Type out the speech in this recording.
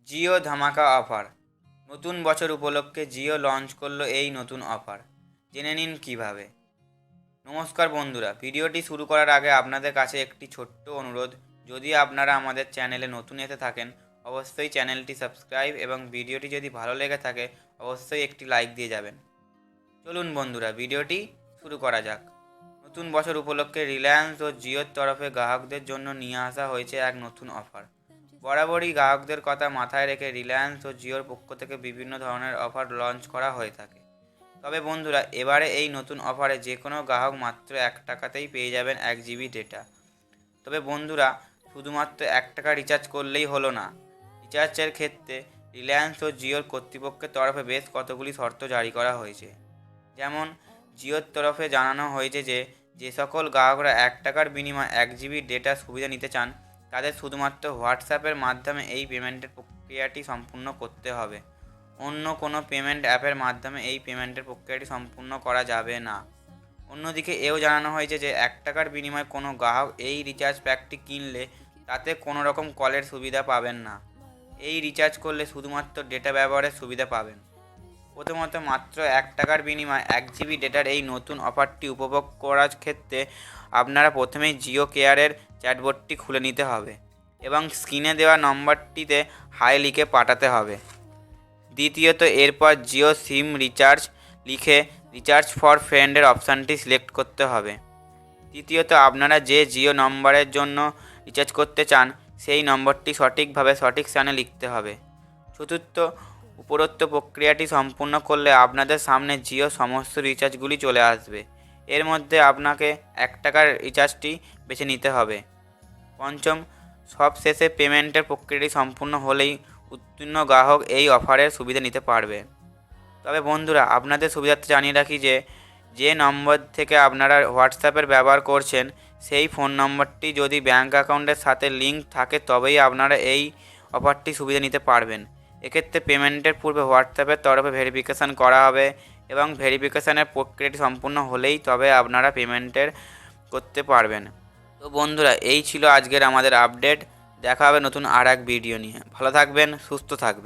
জিও ধামাকা অফার। নতুন বছর উপলক্ষে জিও লঞ্চ করলো এই নতুন অফার। জেনে নিন কিভাবে। নমস্কার বন্ধুরা, ভিডিওটি শুরু করার আগে আপনাদের কাছে একটি ছোট্ট অনুরোধ। যদি আপনারা আমাদের চ্যানেলে নতুন এসে থাকেন, অবশ্যই চ্যানেলটি সাবস্ক্রাইব এবং ভিডিওটি যদি ভালো লেগে থাকে অবশ্যই একটি লাইক দিয়ে যাবেন। চলুন বন্ধুরা, ভিডিওটি শুরু করা যাক। নতুন বছর উপলক্ষে রিলায়েন্স ও জিওর তরফে গ্রাহকদের জন্য নিয়ে আসা হয়েছে এক নতুন অফার। বরাবরই গ্রাহকদের কথা মাথায় রেখে রিলায়েন্স ও জিওর পক্ষ থেকে বিভিন্ন ধরনের অফার লঞ্চ করা হয়ে থাকে। তবে বন্ধুরা, এবারে এই নতুন অফারে যে কোনো গ্রাহক মাত্র 1 টাকাতেই পেয়ে যাবেন 1 জিবি ডেটা। তবে বন্ধুরা, শুধুমাত্র 1 টাকা রিচার্জ করলেই হলো না। রিচার্জের ক্ষেত্রে রিলায়েন্স ও জিওর কর্তৃপক্ষের তরফে বেশ কতগুলি শর্ত জারি করা হয়েছে। যেমন, জিওর তরফে জানানো হয়েছে যে যে সকল গ্রাহকরা 1 টাকার বিনিময়ে 1 জিবি ডেটা সুবিধা নিতে চান তাদের শুধুমাত্র হোয়াটসঅ্যাপের মাধ্যমে এই পেমেন্টের প্রক্রিয়াটি সম্পূর্ণ করতে হবে। অন্য কোনো পেমেন্ট অ্যাপের মাধ্যমে এই পেমেন্টের প্রক্রিয়াটি সম্পূর্ণ করা যাবে না। অন্যদিকে এও জানানো হয়েছে যে 1 টাকার বিনিময়ে কোনো গ্রাহক এই রিচার্জ প্যাকটি কিনলে তাতে কোনো রকম কলের সুবিধা পাবেন না। এই রিচার্জ করলে শুধুমাত্র ডেটা ব্যবহারের সুবিধা পাবেন। প্রথমত, মাত্র 1 টাকার বিনিময়ে 1 জিবি ডেটার এই নতুন অফারটি উপভোগ করার ক্ষেত্রে আপনারা প্রথমেই জিও কেয়ারের চ্যাটবটটি খুলে নিতে হবে এবং স্ক্রিনে দেওয়া নম্বরটিতে হাই লিখে পাঠাতে হবে। দ্বিতীয়ত, এরপর জিও সিম রিচার্জ লিখে রিচার্জ ফর ফ্রেন্ডের অপশানটি সিলেক্ট করতে হবে। তৃতীয়ত, আপনারা যে জিও নম্বরের জন্য রিচার্জ করতে চান সেই নম্বরটি সঠিকভাবে সঠিক স্থানে লিখতে হবে। চতুর্থ, উপরোক্ত প্রক্রিয়াটি সম্পূর্ণ করলে আপনাদের সামনে জিও সমস্ত রিচার্জগুলি চলে আসবে। এর মধ্যে আপনাকে 1 টাকার রিচার্জটি বেছে নিতে হবে। পঞ্চম, সবশেষে পেমেন্টের প্রক্রিয়াটি সম্পূর্ণ হলেই উত্তীর্ণ গ্রাহক এই অফারের সুবিধা নিতে পারবে। তবে বন্ধুরা, আপনাদের সুবিধার্থে জানিয়ে রাখি যে যে নম্বর থেকে আপনারা হোয়াটসঅ্যাপের ব্যবহার করছেন সেই ফোন নম্বরটি যদি ব্যাঙ্ক অ্যাকাউন্টের সাথে লিঙ্ক থাকে তবেই আপনারা এই অফারটি সুবিধা নিতে পারবেন। এক্ষেত্রে পেমেন্টের পূর্বে হোয়াটসঅ্যাপের তরফে ভেরিফিকেশান করা হবে এবং ভেরিফিকেশানের প্রক্রিয়াটি সম্পূর্ণ হলেই তবে আপনারা পেমেন্টের করতে পারবেন। তো বন্ধুরা, এই ছিল আজকের আমাদের আপডেট। দেখা হবে নতুন আর এক ভিডিও নিয়ে। ভালো থাকবেন, সুস্থ থাকবেন।